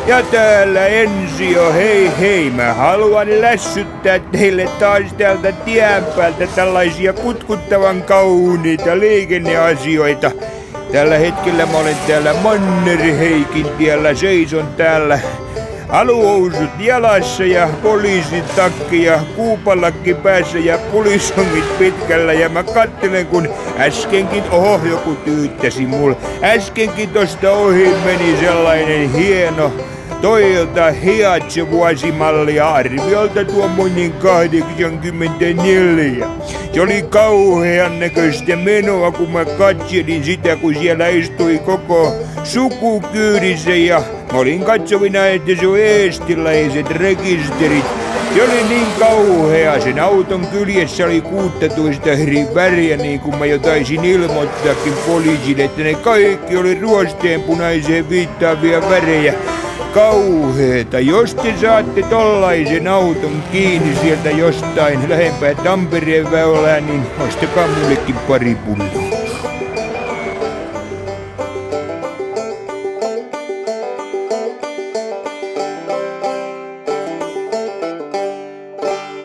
Ja täällä Ensio, hei hei, mä haluan lässyttää teille taas täältä tien päältä tällaisia kutkuttavan kauniita liikenneasioita. Tällä hetkellä mä olen täällä Mannerheikin tiellä, seison täällä aluhousut jalassa ja poliisin takki ja kuupalakki päässä ja pulisongit pitkällä. Ja mä kattelen, kun äskenkin, joku tyyttäsi mulle. Äskenkin tosta ohi meni sellainen hieno Toyota Hiace vuosimallia, arviolta tuommoinen 84. Se oli kauhean näköistä menoa, kun mä katselin sitä, kun siellä istui koko suku kyydissä ja mä olin katsovina, että se on eestilaiset rekisterit. Se oli niin kauhea, sen auton kyljessä oli 16 eri väriä, niin kuin mä jo taisin ilmoittaakin poliisille, että ne kaikki oli ruosteenpunaiseen viittaavia värejä. Kauheeta. Jos te saatte tollaisen auton kiinni sieltä jostain lähempää Tampereen väylää, niin ostakaa mullekin pari pulloa.